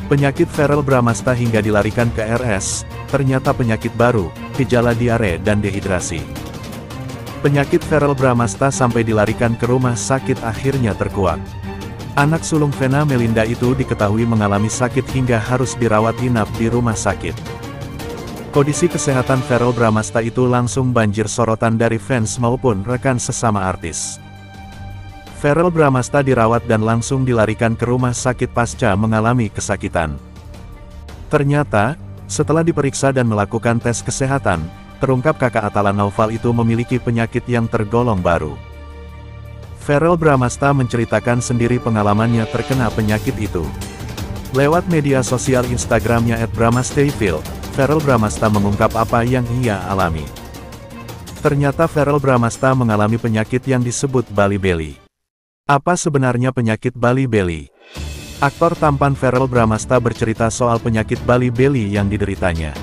Penyakit Verrell Bramasta hingga dilarikan ke RS, ternyata penyakit baru, gejala diare dan dehidrasi. Penyakit Verrell Bramasta sampai dilarikan ke rumah sakit akhirnya terkuak. Anak sulung Vena Melinda itu diketahui mengalami sakit hingga harus dirawat inap di rumah sakit. Kondisi kesehatan Verrell Bramasta itu langsung banjir sorotan dari fans maupun rekan sesama artis. Verrell Bramasta dirawat dan langsung dilarikan ke rumah sakit pasca mengalami kesakitan. Ternyata, setelah diperiksa dan melakukan tes kesehatan, terungkap kakak Atala Naufal itu memiliki penyakit yang tergolong baru. Verrell Bramasta menceritakan sendiri pengalamannya terkena penyakit itu. Lewat media sosial Instagramnya @bramastayfil, Verrell Bramasta mengungkap apa yang ia alami. Ternyata Verrell Bramasta mengalami penyakit yang disebut Bali Belly. Apa sebenarnya penyakit Bali Belly? Aktor tampan Verrell Bramasta bercerita soal penyakit Bali Belly yang dideritanya.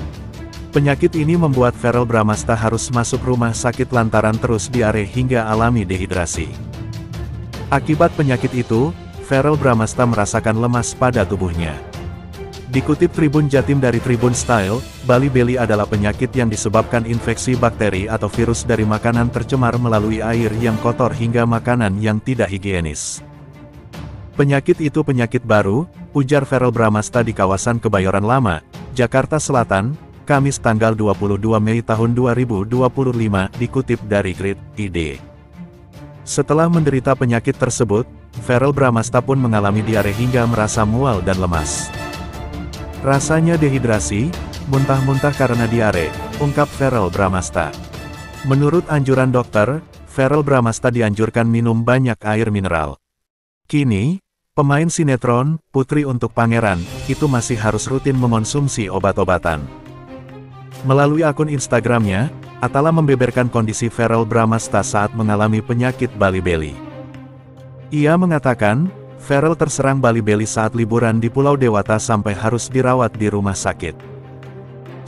Penyakit ini membuat Verrell Bramasta harus masuk rumah sakit lantaran terus diare hingga alami dehidrasi. Akibat penyakit itu, Verrell Bramasta merasakan lemas pada tubuhnya. Dikutip Tribun Jatim dari Tribun Style, Bali Belly adalah penyakit yang disebabkan infeksi bakteri atau virus dari makanan tercemar melalui air yang kotor hingga makanan yang tidak higienis. Penyakit itu penyakit baru, ujar Verrell Bramasta di kawasan Kebayoran Lama, Jakarta Selatan, Kamis tanggal 22 Mei tahun 2025, dikutip dari Grid.id. Setelah menderita penyakit tersebut, Verrell Bramasta pun mengalami diare hingga merasa mual dan lemas. Rasanya dehidrasi, muntah-muntah karena diare, ungkap Verrell Bramasta. Menurut anjuran dokter, Verrell Bramasta dianjurkan minum banyak air mineral. Kini, pemain sinetron, Putri untuk Pangeran, itu masih harus rutin mengonsumsi obat-obatan. Melalui akun Instagramnya, Atala membeberkan kondisi Verrell Bramasta saat mengalami penyakit Bali Belly. Ia mengatakan, Verrell terserang Bali Belly saat liburan di Pulau Dewata sampai harus dirawat di rumah sakit.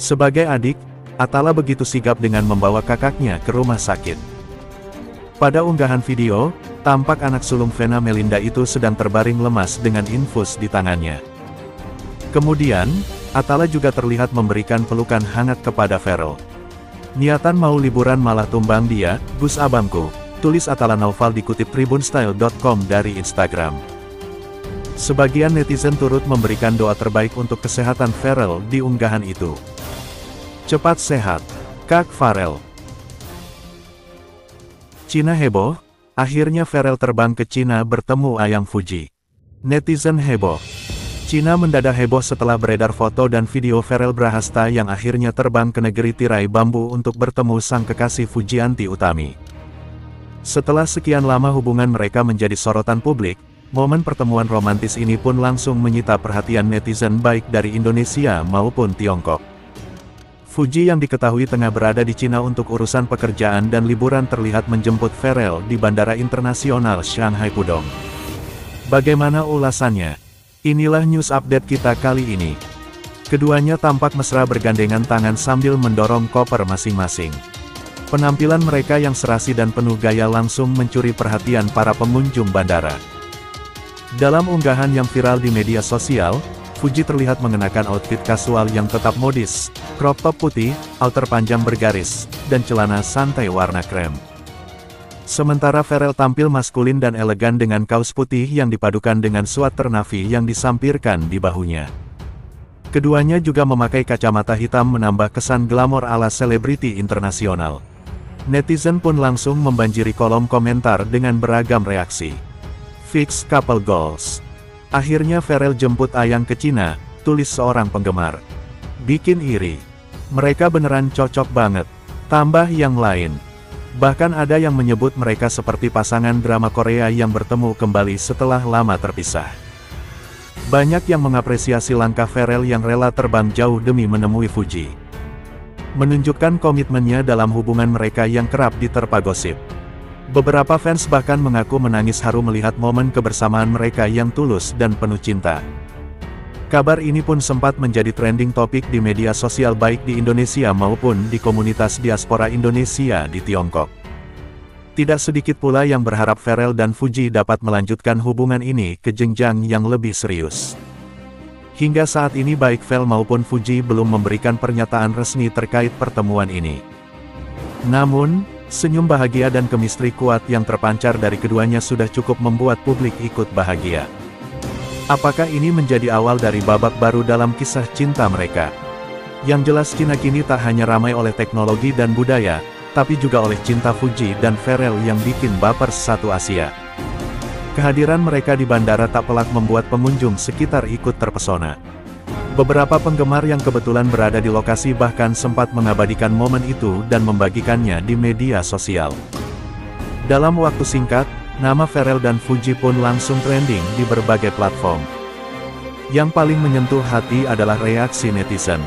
Sebagai adik, Atala begitu sigap dengan membawa kakaknya ke rumah sakit. Pada unggahan video, tampak anak sulung Vena Melinda itu sedang terbaring lemas dengan infus di tangannya. Kemudian, Atala juga terlihat memberikan pelukan hangat kepada Verrell. Niatan mau liburan malah tumbang dia, Gus abangku, tulis Atala Naufal dikutip tribunstyle.com dari Instagram. Sebagian netizen turut memberikan doa terbaik untuk kesehatan Verrell di unggahan itu. Cepat sehat, Kak Verrell. Cina heboh, akhirnya Verrell terbang ke Cina bertemu Ayang Fuji. Netizen heboh. Cina mendadak heboh setelah beredar foto dan video Verrell Bramasta yang akhirnya terbang ke negeri tirai bambu untuk bertemu sang kekasih Fujianti Utami. Setelah sekian lama hubungan mereka menjadi sorotan publik, momen pertemuan romantis ini pun langsung menyita perhatian netizen baik dari Indonesia maupun Tiongkok. Fuji yang diketahui tengah berada di Cina untuk urusan pekerjaan dan liburan terlihat menjemput Verrell di Bandara Internasional Shanghai Pudong. Bagaimana ulasannya? Inilah news update kita kali ini. Keduanya tampak mesra bergandengan tangan sambil mendorong koper masing-masing. Penampilan mereka yang serasi dan penuh gaya langsung mencuri perhatian para pengunjung bandara. Dalam unggahan yang viral di media sosial, Fuji terlihat mengenakan outfit kasual yang tetap modis, crop top putih, outer panjang bergaris, dan celana santai warna krem. Sementara Verrell tampil maskulin dan elegan dengan kaos putih yang dipadukan dengan sweater navy yang disampirkan di bahunya. Keduanya juga memakai kacamata hitam menambah kesan glamor ala selebriti internasional. Netizen pun langsung membanjiri kolom komentar dengan beragam reaksi. Fix couple goals. Akhirnya Verrell jemput Ayang ke Cina, tulis seorang penggemar. Bikin iri. Mereka beneran cocok banget. Tambah yang lain. Bahkan ada yang menyebut mereka seperti pasangan drama Korea yang bertemu kembali setelah lama terpisah. Banyak yang mengapresiasi langkah Verrell yang rela terbang jauh demi menemui Fuji. Menunjukkan komitmennya dalam hubungan mereka yang kerap diterpa gosip. Beberapa fans bahkan mengaku menangis haru melihat momen kebersamaan mereka yang tulus dan penuh cinta. Kabar ini pun sempat menjadi trending topik di media sosial baik di Indonesia maupun di komunitas diaspora Indonesia di Tiongkok. Tidak sedikit pula yang berharap Verrell dan Fuji dapat melanjutkan hubungan ini ke jenjang yang lebih serius. Hingga saat ini baik Vel maupun Fuji belum memberikan pernyataan resmi terkait pertemuan ini. Namun, senyum bahagia dan chemistry kuat yang terpancar dari keduanya sudah cukup membuat publik ikut bahagia. Apakah ini menjadi awal dari babak baru dalam kisah cinta mereka? Yang jelas Cina kini tak hanya ramai oleh teknologi dan budaya, tapi juga oleh cinta Fuji dan Pharrell yang bikin baper satu Asia. Kehadiran mereka di bandara tak pelak membuat pengunjung sekitar ikut terpesona. Beberapa penggemar yang kebetulan berada di lokasi bahkan sempat mengabadikan momen itu dan membagikannya di media sosial. Dalam waktu singkat, nama Pharrell dan Fuji pun langsung trending di berbagai platform. Yang paling menyentuh hati adalah reaksi netizen.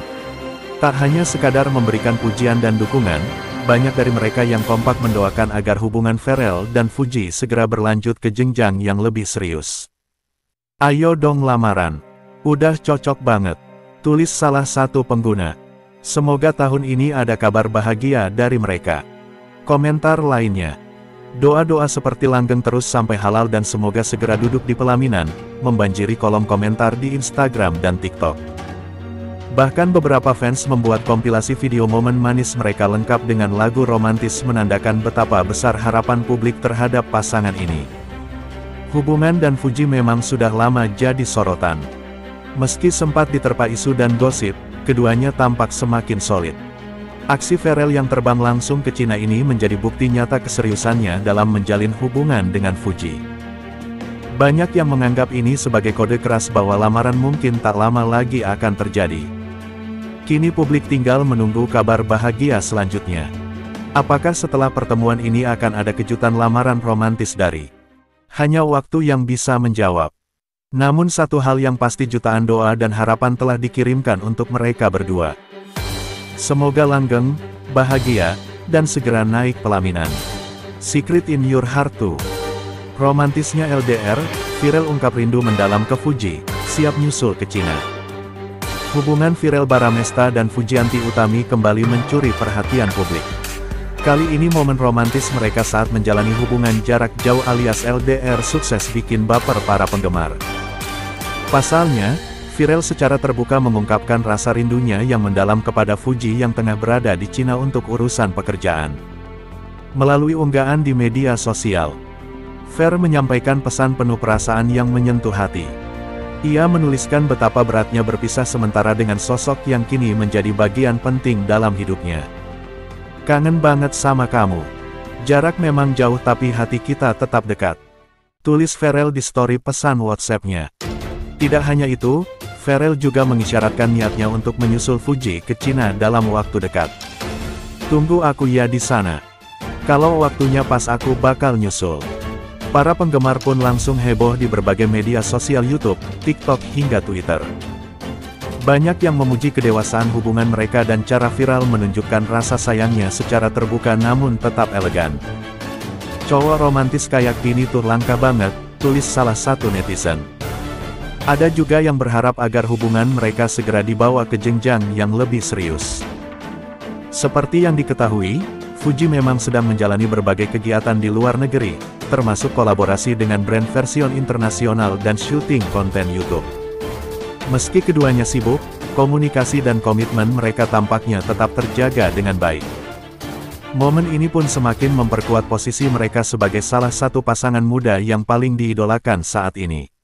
Tak hanya sekadar memberikan pujian dan dukungan, banyak dari mereka yang kompak mendoakan agar hubungan Pharrell dan Fuji segera berlanjut ke jenjang yang lebih serius. Ayo dong lamaran. Udah cocok banget. Tulis salah satu pengguna. Semoga tahun ini ada kabar bahagia dari mereka. Komentar lainnya. Doa-doa seperti langgeng terus sampai halal dan semoga segera duduk di pelaminan, membanjiri kolom komentar di Instagram dan TikTok. Bahkan beberapa fans membuat kompilasi video momen manis mereka lengkap dengan lagu romantis menandakan betapa besar harapan publik terhadap pasangan ini. Hubungan dan Fuji memang sudah lama jadi sorotan. Meski sempat diterpa isu dan gosip, keduanya tampak semakin solid. Aksi Pharrell yang terbang langsung ke Cina ini menjadi bukti nyata keseriusannya dalam menjalin hubungan dengan Fuji. Banyak yang menganggap ini sebagai kode keras bahwa lamaran mungkin tak lama lagi akan terjadi. Kini publik tinggal menunggu kabar bahagia selanjutnya. Apakah setelah pertemuan ini akan ada kejutan lamaran romantis dari? Hanya waktu yang bisa menjawab. Namun satu hal yang pasti jutaan doa dan harapan telah dikirimkan untuk mereka berdua. Semoga langgeng, bahagia, dan segera naik pelaminan. Secret in your heart too. Romantisnya LDR, Pharrell ungkap rindu mendalam ke Fuji, siap nyusul ke Cina. Hubungan Pharrell Bramasta dan Fujianti Utami kembali mencuri perhatian publik. Kali ini momen romantis mereka saat menjalani hubungan jarak jauh alias LDR sukses bikin baper para penggemar. Pasalnya, Pharrell secara terbuka mengungkapkan rasa rindunya yang mendalam kepada Fuji yang tengah berada di Cina untuk urusan pekerjaan. Melalui unggahan di media sosial, Pharrell menyampaikan pesan penuh perasaan yang menyentuh hati. Ia menuliskan betapa beratnya berpisah sementara dengan sosok yang kini menjadi bagian penting dalam hidupnya. Kangen banget sama kamu. Jarak memang jauh tapi hati kita tetap dekat. Tulis Pharrell di story pesan WhatsApp-nya. Tidak hanya itu, Pharrell juga mengisyaratkan niatnya untuk menyusul Fuji ke Cina dalam waktu dekat. Tunggu aku ya di sana. Kalau waktunya pas aku bakal nyusul. Para penggemar pun langsung heboh di berbagai media sosial YouTube, TikTok hingga Twitter. Banyak yang memuji kedewasaan hubungan mereka dan cara viral menunjukkan rasa sayangnya secara terbuka namun tetap elegan. Cowok romantis kayak gini tuh langka banget, tulis salah satu netizen. Ada juga yang berharap agar hubungan mereka segera dibawa ke jenjang yang lebih serius. Seperti yang diketahui, Fuji memang sedang menjalani berbagai kegiatan di luar negeri, termasuk kolaborasi dengan brand version internasional dan syuting konten YouTube. Meski keduanya sibuk, komunikasi dan komitmen mereka tampaknya tetap terjaga dengan baik. Momen ini pun semakin memperkuat posisi mereka sebagai salah satu pasangan muda yang paling diidolakan saat ini.